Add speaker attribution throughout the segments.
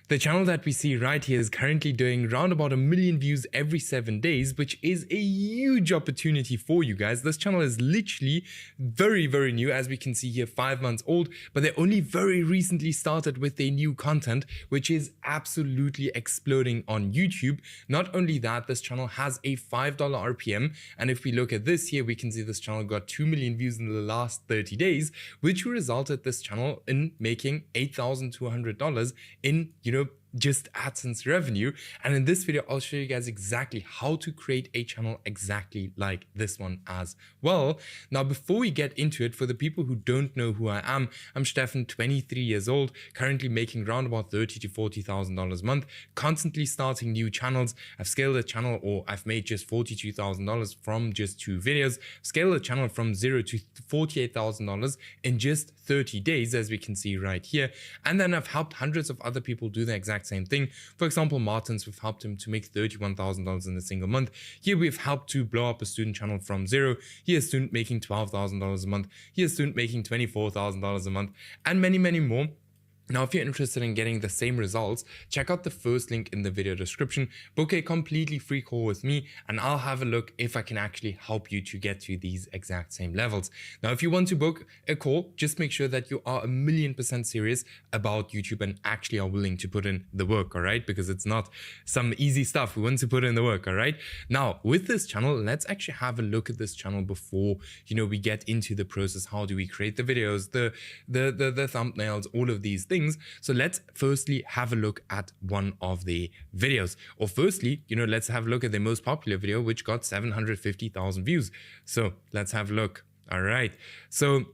Speaker 1: The channel that we see right here is currently doing around about 1 million views every 7 days, which is a huge opportunity for you guys. This channel is literally very new, as we can see here, 5 months old, but they only very recently started with their new content, which is absolutely exploding on YouTube. Not only that, this channel has a $5 RPM, and if we look at this here, we can see this channel got 2 million views in the last 30 days, which resulted this channel in making $8,200 in, just AdSense revenue. And in this video, I'll show you guys exactly how to create a channel exactly like this one as well. Now, before we get into it, for the people who don't know who I am, I'm Stefan, 23 years old, currently making around about $30,000 to $40,000 a month, constantly starting new channels. I've scaled a channel, or I've made just $42,000 from just 2 videos, scaled a channel from $0 to $48,000 in just 30 days, as we can see right here. And then I've helped hundreds of other people do the exact same thing. For example, Martin's, we've helped him to make $31,000 in a single month. Here we've helped to blow up a student channel from 0. Here a student making $12,000 a month. Here a student making $24,000 a month, and many more. Now, if you're interested in getting the same results, check out the first link in the video description, book a completely free call with me, and I'll have a look if I can actually help you to get to these exact same levels. Now, if you want to book a call, just make sure that you are 1,000,000% serious about YouTube and actually are willing to put in the work, all right? Because it's not some easy stuff. We want to put in the work, all right? Now, with this channel, let's actually have a look at this channel before, we get into the process. How do we create the videos, the thumbnails, all of these things. So let's firstly have a look at one of the videos, or firstly, let's have a look at the most popular video, which got 750,000 views. So let's have a look. All right. So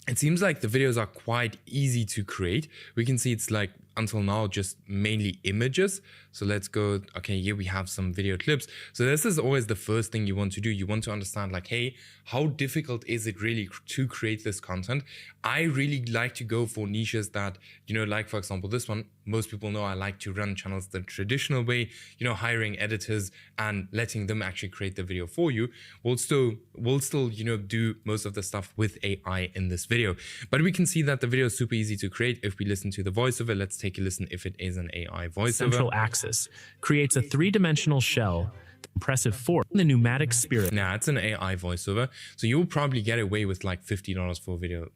Speaker 1: it seems like the videos are quite easy to create. We can see it's like until now just mainly images. So let's go. Okay, here we have some video clips. So this is always the first thing you want to do. You want to understand, like, hey, how difficult is it really to create this content? I really like to go for niches that, like for example, this one, most people know I like to run channels the traditional way, hiring editors and letting them actually create the video for you. We'll still, do most of the stuff with AI in this video, but we can see that the video is super easy to create. If we listen to the voiceover, let's take a listen if it is an AI voiceover.
Speaker 2: Central axis creates a 3-dimensional shell. Impressive force. The pneumatic spirit.
Speaker 1: Nah, it's an AI voiceover, so you'll probably get away with like $50 for a video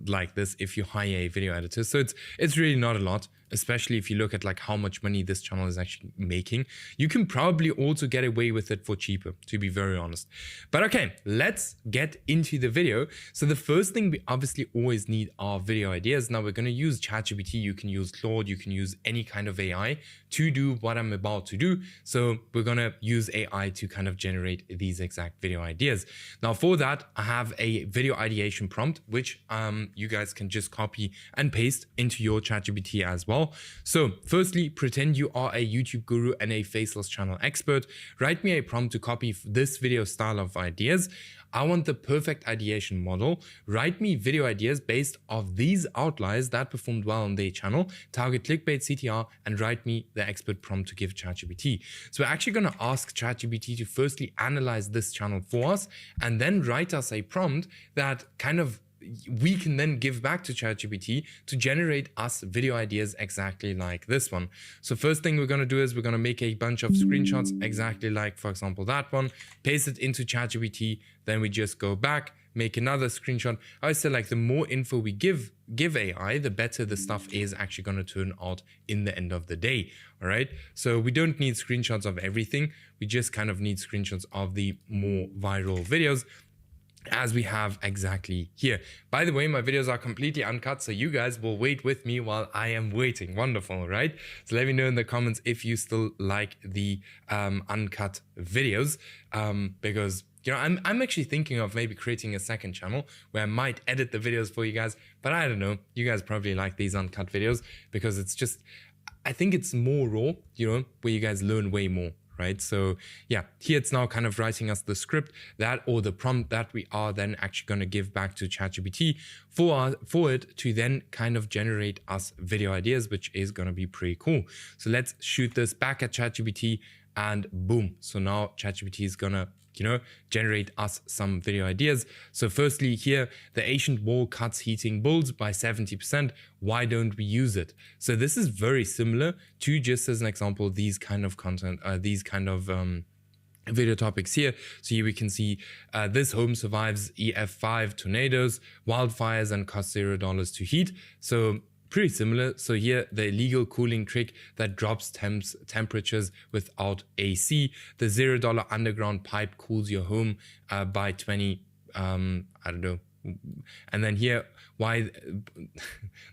Speaker 1: like this if you hire a video editor. So it's really not a lot, especially if you look at like how much money this channel is actually making. You can probably also get away with it for cheaper, to be very honest. But okay, let's get into the video. So the first thing we obviously always need are video ideas. Now we're going to use ChatGPT. You can use Claude, you can use any kind of AI to do what I'm about to do. So we're going to use AI to kind of generate these exact video ideas. Now for that, I have a video ideation prompt, which you guys can just copy and paste into your ChatGPT as well. So firstly, pretend you are a YouTube guru and a faceless channel expert. Write me a prompt to copy this video style of ideas. I want the perfect ideation model. Write me video ideas based off these outliers that performed well on their channel. Target clickbait, CTR, and write me the expert prompt to give ChatGPT. So we're actually going to ask ChatGPT to firstly analyze this channel for us and then write us a prompt that kind of we can then give back to ChatGPT to generate us video ideas exactly like this one. So first thing we're going to do is we're going to make a bunch of screenshots exactly like, for example, that one, paste it into ChatGPT. Then we just go back, make another screenshot. I always say, like, the more info we give AI, the better the stuff is actually going to turn out in the end of the day. All right. So we don't need screenshots of everything. We just kind of need screenshots of the more viral videos, as we have exactly here. By the way, my videos are completely uncut, so you guys will wait with me while I am waiting. Wonderful, right? So let me know in the comments if you still like the uncut videos, because I'm actually thinking of maybe creating a second channel where I might edit the videos for you guys, but I don't know. You guys probably like these uncut videos because it's just, I think it's more raw, where you guys learn way more. Right? So yeah, here it's now kind of writing us the script or the prompt that we are then actually going to give back to ChatGPT for it to then kind of generate us video ideas, which is going to be pretty cool. So let's shoot this back at ChatGPT and boom. So now ChatGPT is going to generate us some video ideas. So firstly here, the ancient wall cuts heating bulbs by 70%. Why don't we use it? So this is very similar to, just as an example, these kind of content, these kind of video topics here. So here we can see this home survives EF5 tornadoes, wildfires, and costs $0 to heat. So pretty similar. So here, the illegal cooling trick that drops temperatures without AC. The $0 underground pipe cools your home by 20, I don't know. And then here, why,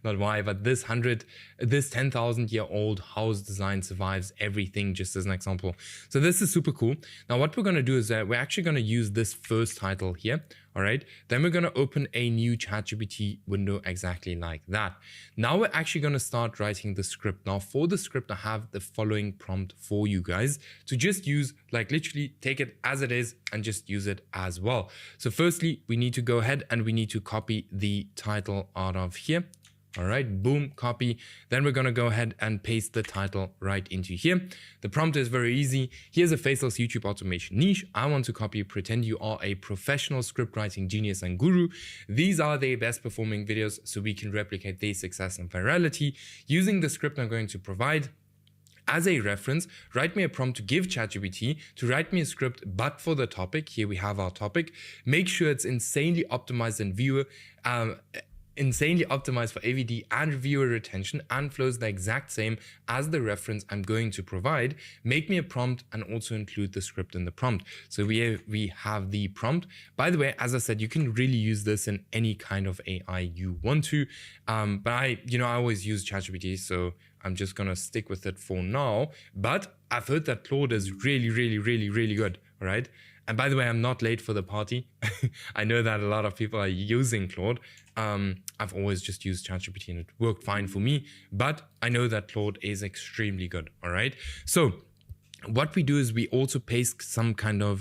Speaker 1: not why, but this 10,000-year-old house design survives everything, just as an example. So this is super cool. Now what we're going to do is that we're actually going to use this first title here. All right, then we're going to open a new ChatGPT window exactly like that. Now we're actually going to start writing the script. Now for the script, I have the following prompt for you guys to just use, like literally take it as it is and just use it as well. So firstly, we need to go ahead and we need to copy the title out of here. All right, boom, copy. Then we're going to go ahead and paste the title right into here. The prompt is very easy. Here's a faceless YouTube automation niche. I want to copy, pretend you are a professional script writing genius and guru. These are their best performing videos, so we can replicate their success and virality. Using the script I'm going to provide as a reference, write me a prompt to give ChatGPT to write me a script, but for the topic. Here we have our topic. Make sure it's insanely optimized and insanely optimized for AVD and viewer retention and flows the exact same as the reference I'm going to provide. Make me a prompt and also include the script in the prompt. So we have the prompt. By the way, as I said, you can really use this in any kind of AI you want to. But I always use ChatGPT, so I'm just gonna stick with it for now. But I've heard that Claude is really, really, really, really good. All right. And by the way, I'm not late for the party. I know that a lot of people are using Claude. I've always just used ChatGPT and it worked fine for me, but I know that Claude is extremely good, all right? So what we do is we also paste some kind of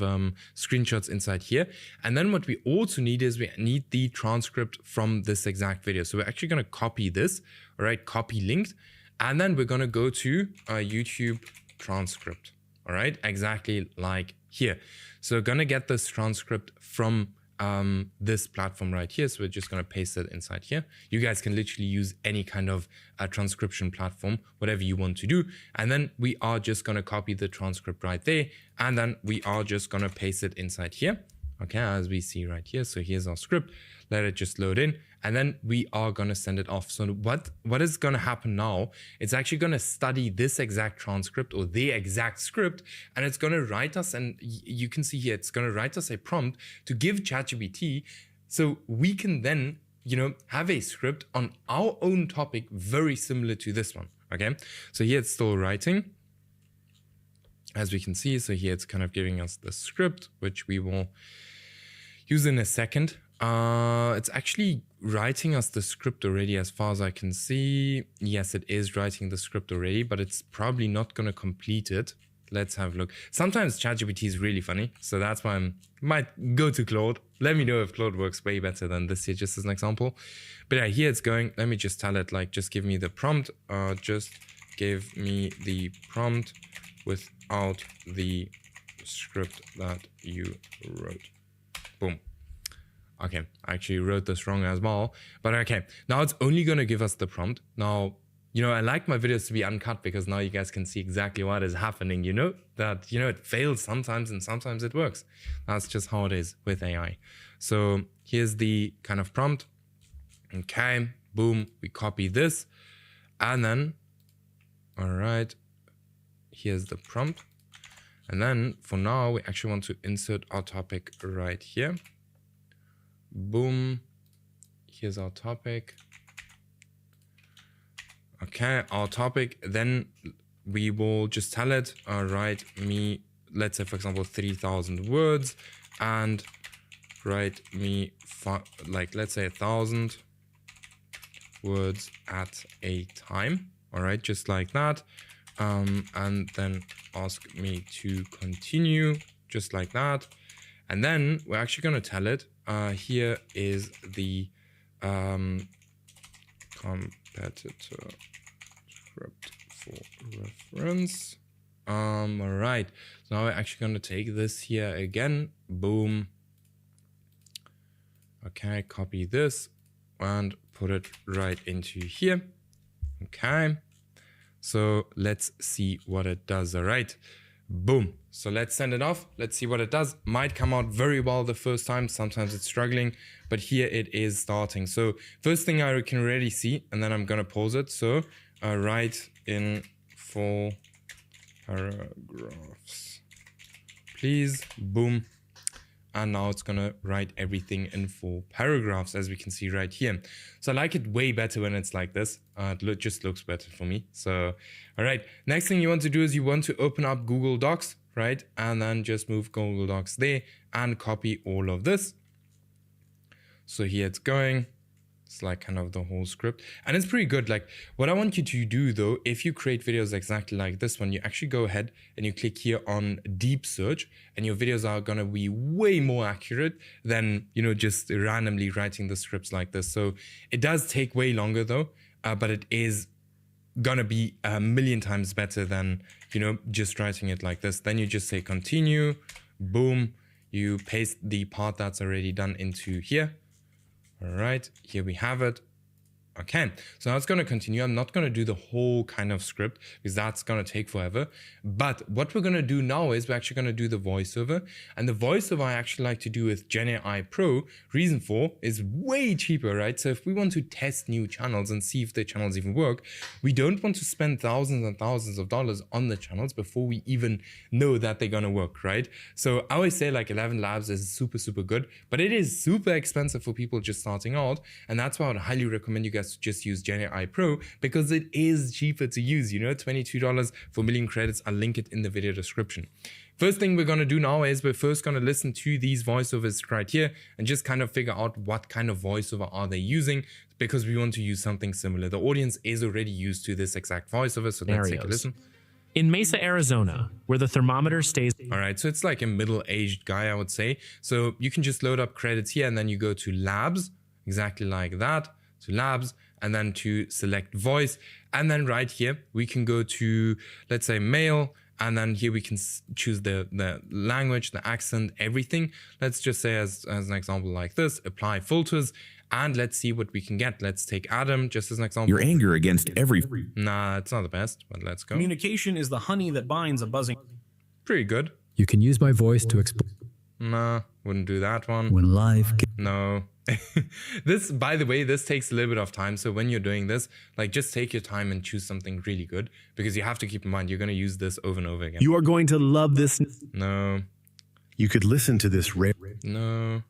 Speaker 1: screenshots inside here. And then what we also need is we need the transcript from this exact video. So we're actually gonna copy this, all right, copy linked. And then we're gonna go to YouTube transcript, all right, exactly like here. So we're gonna get this transcript from this platform right here. So we're just going to paste it inside here. You guys can literally use any kind of transcription platform, whatever you want to do. And then we are just going to copy the transcript right there. And then we are just going to paste it inside here. Okay, as we see right here. So here's our script. Let it just load in. And then we are going to send it off. So what is going to happen now? It's actually going to study this exact transcript or the exact script. And it's going to write us, and you can see here, it's going to write us a prompt to give ChatGPT. So we can then, have a script on our own topic very similar to this one. Okay, so here it's still writing. As we can see, so here it's kind of giving us the script, which we will use in a second. It's actually writing us the script already as far as I can see. Yes, it is writing the script already, but it's probably not going to complete it. Let's have a look. Sometimes ChatGPT is really funny, so that's why I might go to Claude. Let me know if Claude works way better than this here, just as an example. But yeah, here it's going. Let me just tell it, like, just give me the prompt. Just give me the prompt without the script that you wrote. Boom. Okay, I actually wrote this wrong as well, but okay. Now it's only going to give us the prompt. Now, I like my videos to be uncut because now you guys can see exactly what is happening, that, it fails sometimes and sometimes it works. That's just how it is with AI. So here's the kind of prompt. Okay, boom, we copy this. And then, all right, here's the prompt. And then for now, we actually want to insert our topic right here. Boom, here's our topic. Okay, our topic, then we will just tell it, write me, let's say for example, 3,000 words and write me, let's say 1,000 words at a time. All right, just like that. And then ask me to continue, just like that. And then we're actually going to tell it, here is the competitor script for reference. All right. So now we're actually going to take this here again. Boom. Okay, copy this and put it right into here. Okay. So let's see what it does. All right. Boom. So let's send it off. Let's see what it does. Might come out very well the first time. Sometimes it's struggling, but here it is starting. So first thing I can already see, and then I'm going to pause it. So write in full paragraphs, please. Boom. And now it's going to write everything in full paragraphs, as we can see right here. So I like it way better when it's like this. It just looks better for me. So, all right. Next thing you want to do is you want to open up Google Docs, right? And then just move Google Docs there and copy all of this. So here it's going. It's like kind of the whole script, and it's pretty good. Like what I want you to do though, if you create videos exactly like this one, you actually go ahead and you click here on deep search, and your videos are going to be way more accurate than, you know, just randomly writing the scripts like this. So it does take way longer though, but it is gonna be 1,000,000 times better than, you know, just writing it like this. Then you just say continue, boom, you paste the part that's already done into here. All right, here we have it. Okay, so now it's going to continue. I'm not going to do the whole kind of script because that's going to take forever. But what we're going to do now is we're actually going to do the voiceover. And the voiceover I actually like to do with GenAI Pro. Reason for is way cheaper, right? So if we want to test new channels and see if the channels even work, we don't want to spend thousands and thousands of dollars on the channels before we even know that they're going to work, right? So I always say like 11 Labs is super, super good, but it is super expensive for people just starting out. And that's why I would highly recommend you guys to just use GenAI Pro because it is cheaper to use, you know, $22 for 1,000,000 credits. I'll link it in the video description. First thing we're going to do now is we're first going to listen to these voiceovers right here and just kind of figure out what kind of voiceover are they using, because we want to use something similar. The audience is already used to this exact voiceover, so let's take a listen.
Speaker 2: In Mesa, Arizona, where the thermometer stays...
Speaker 1: All right, so it's like a middle-aged guy, I would say. So you can just load up credits here and then you go to labs, exactly like that, to labs, and then to select voice. And then right here, we can go to, let's say, male. And then here we can choose the language, the accent, everything. Let's just say as an example like this, apply filters. And let's see what we can get. Let's take Adam just as an example.
Speaker 3: Your anger against every...
Speaker 1: Nah, it's not the best, but let's go.
Speaker 4: Communication is the honey that binds a buzzing.
Speaker 1: Pretty good.
Speaker 5: You can use my voice to explain.
Speaker 1: Nah, wouldn't do that one.
Speaker 5: When life...
Speaker 1: No. This, by the way, this takes a little bit of time. So when you're doing this, like just take your time and choose something really good, because you have to keep in mind, you're going to use this over and over again.
Speaker 4: You are going to love this.
Speaker 1: No.
Speaker 3: You could listen to this rare...
Speaker 1: No.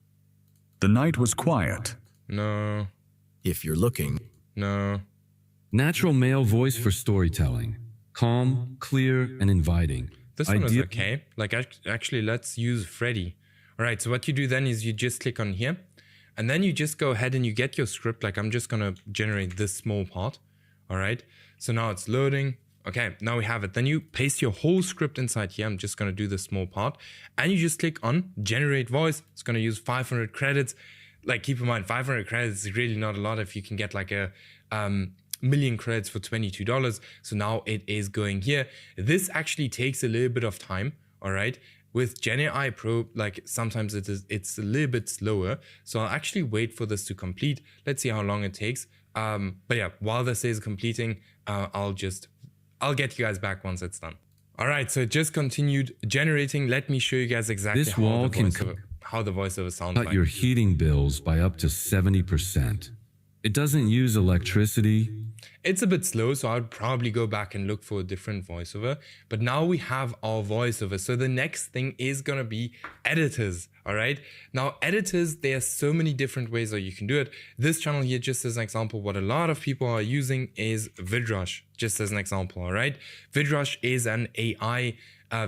Speaker 3: The night was quiet.
Speaker 1: No.
Speaker 3: If you're looking...
Speaker 1: No.
Speaker 6: Natural male voice for storytelling. Calm, clear, and inviting.
Speaker 1: This one is okay. Like actually, let's use Freddy. All right, so what you do then is you just click on here, and then you just go ahead and you get your script. Like I'm just gonna generate this small part. All right, so now it's loading. Okay, now we have it. Then you paste your whole script inside here. I'm just gonna do this small part, and you just click on generate voice. It's gonna use 500 credits. Like keep in mind, 500 credits is really not a lot if you can get like a 1,000,000 credits for $22. So now it is going here. This actually takes a little bit of time. All right. With GenAI Pro, like sometimes it's a little bit slower. So I'll actually wait for this to complete. Let's see how long it takes. But yeah, while this is completing, I'll get you guys back once it's done. All right, so it just continued generating. Let me show you guys exactly
Speaker 6: This wall can
Speaker 1: how the voiceover sounds
Speaker 6: cut
Speaker 1: like.
Speaker 6: your heating bills by up to 70%. It doesn't use electricity.
Speaker 1: It's a bit slow, so I would probably go back and look for a different voiceover. But now we have our voiceover. So the next thing is going to be editors. All right. Now, editors, there are so many different ways that you can do it. This channel here, just as an example, what a lot of people are using is VidRush, just as an example. All right. VidRush is an AI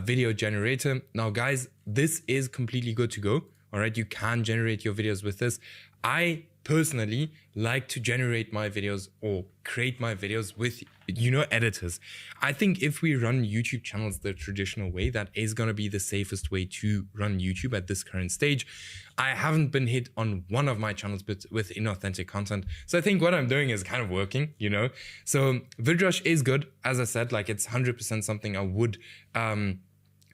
Speaker 1: video generator. Now, guys, this is completely good to go. All right. You can generate your videos with this. I personally like to generate my videos or create my videos with, editors. I think if we run YouTube channels the traditional way, that is going to be the safest way to run YouTube at this current stage. I haven't been hit on one of my channels with inauthentic content. So I think what I'm doing is kind of working, So VidRush is good. As I said, like it's 100% something I would,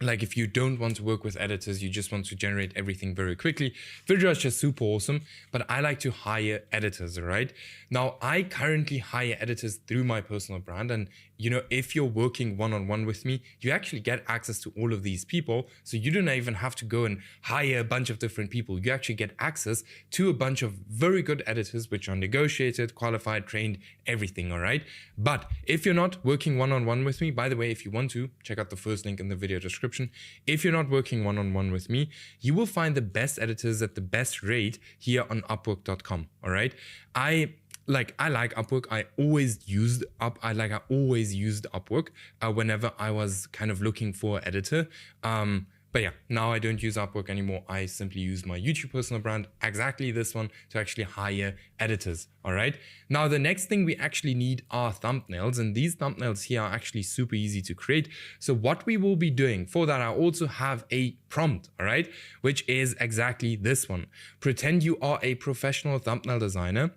Speaker 1: like if you don't want to work with editors, you just want to generate everything very quickly, VidRush is super awesome, but I like to hire editors, right? Now, I currently hire editors through my personal brand. And, if you're working one-on-one with me, you actually get access to all of these people. So you don't even have to go and hire a bunch of different people. You actually get access to a bunch of very good editors, which are negotiated, qualified, trained, everything, all right? But if you're not working one-on-one with me, by the way, if you want to, check out the first link in the video description. If you're not working one-on-one with me, you will find the best editors at the best rate here on Upwork.com, all right? I like Upwork. I always used Upwork whenever I was kind of looking for an editor. But yeah, now I don't use Upwork anymore. I simply use my YouTube personal brand, exactly this one, to actually hire editors, all right? Now, the next thing we actually need are thumbnails, and these thumbnails here are actually super easy to create. So what we will be doing for that, I also have a prompt, all right? Which is exactly this one. Pretend you are a professional thumbnail designer.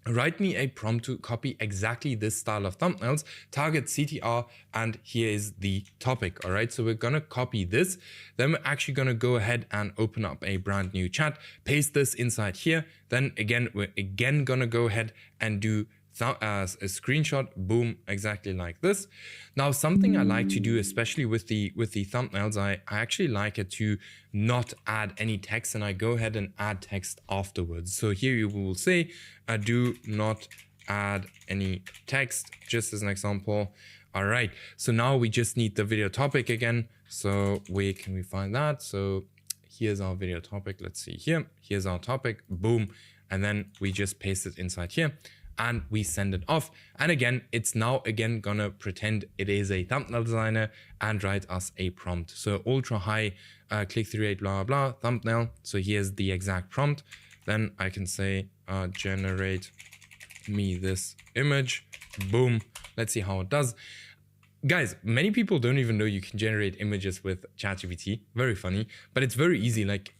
Speaker 1: Write me a prompt to copy exactly this style of thumbnails, target CTR, and here is the topic, all right? So we're gonna copy this, then we're actually gonna go ahead and open up a brand new chat, paste this inside here, then again, we're again gonna go ahead and do a screenshot, boom, exactly like this. Now, something I like to do, especially with the thumbnails, I actually like it to not add any text, and I go ahead and add text afterwards. So here you will say, do not add any text, just as an example. All right, so now we just need the video topic again. So where can we find that? So here's our video topic. Let's see here. Here's our topic, boom. And then we just paste it inside here, and we send it off. And again, it's now again gonna pretend it is a thumbnail designer and write us a prompt. So ultra high click-through rate, blah, blah, thumbnail. So here's the exact prompt. Then I can say, generate me this image, boom. Let's see how it does. Guys, many people don't even know you can generate images with ChatGPT. Very funny, but it's very easy. Like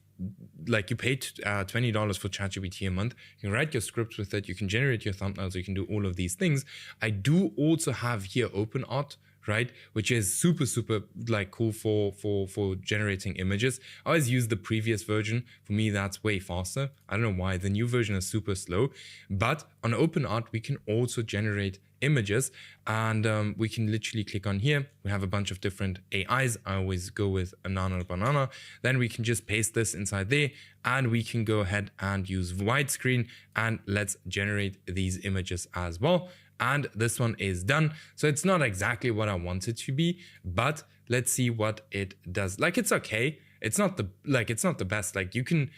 Speaker 1: you pay $20 for ChatGPT a month. You can write your scripts with it. You can generate your thumbnails. You can do all of these things. I do also have here OpenArt, right? Which is super, super like cool for generating images. I always use the previous version. For me, that's way faster. I don't know why. The new version is super slow. But on OpenArt, we can also generate images, and we can literally click on here. We have a bunch of different AIs. I always go with banana. Then we can just paste this inside there, and we can go ahead and use widescreen, and let's generate these images as well. And this one is done. So it's not exactly what I want it to be, but let's see what it does. Like, it's okay. It's not the best. Like, you can,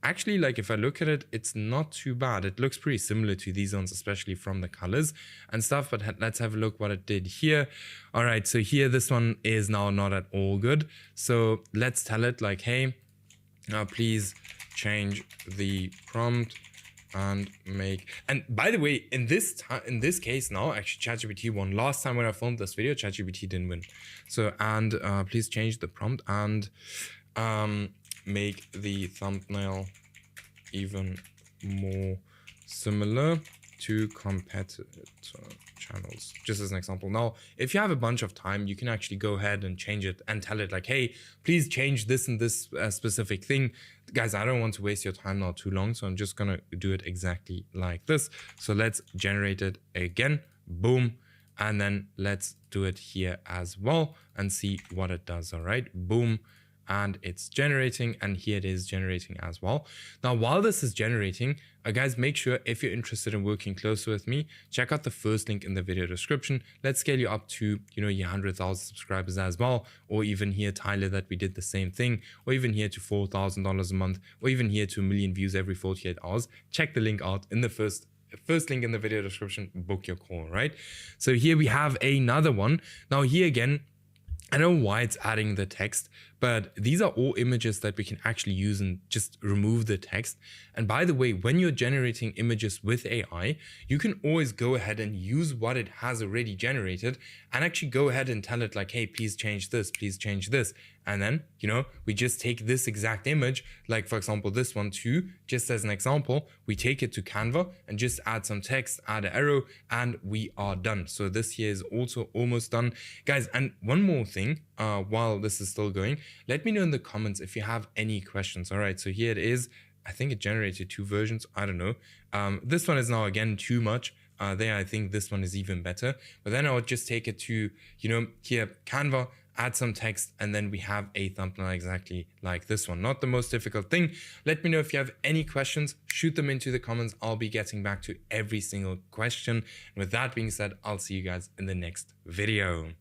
Speaker 1: actually, like if I look at it, it's not too bad. It looks pretty similar to these ones, especially from the colors and stuff. But let's have a look what it did here. All right, so here, this one is now not at all good. So let's tell it like, hey, now please change the prompt and make, and by the way, in this case now, actually ChatGPT won. Last time when I filmed this video, ChatGPT didn't win. So, and please change the prompt and make the thumbnail even more similar to competitor channels, just as an example. Now, if you have a bunch of time, you can actually go ahead and change it and tell it like, hey, please change this and this specific thing. Guys, I don't want to waste your time now too long, so I'm just gonna do it exactly like this. So let's generate it again, boom, and then let's do it here as well and see what it does. All right, boom. And it's generating, and here it is generating as well. Now, while this is generating, guys, make sure if you're interested in working closer with me, check out the first link in the video description. Let's scale you up to, your 100,000 subscribers as well, or even here, Tyler, that we did the same thing, or even here to $4,000 a month, or even here to 1 million views every 48 hours. Check the link out in the first link in the video description. Book your call, right? So here we have another one. Now here again, I don't know why it's adding the text, But these are all images that we can actually use and just remove the text. And by the way, when you're generating images with AI, you can always go ahead and use what it has already generated and actually go ahead and tell it like, hey, please change this, please change this. And then, you know, we just take this exact image, like for example, this one too, just as an example, we take it to Canva and just add some text, add an arrow, and we are done. So this here is also almost done. Guys, and one more thing, while this is still going, let me know in the comments if you have any questions. All right, so here it is. I think it generated 2 versions. I don't know. This one is now again too much. There, I think this one is even better. But then I would just take it to, you know, here, Canva, add some text, and then we have a thumbnail exactly like this one. Not the most difficult thing. Let me know if you have any questions, shoot them into the comments. I'll be getting back to every single question. And with that being said, I'll see you guys in the next video.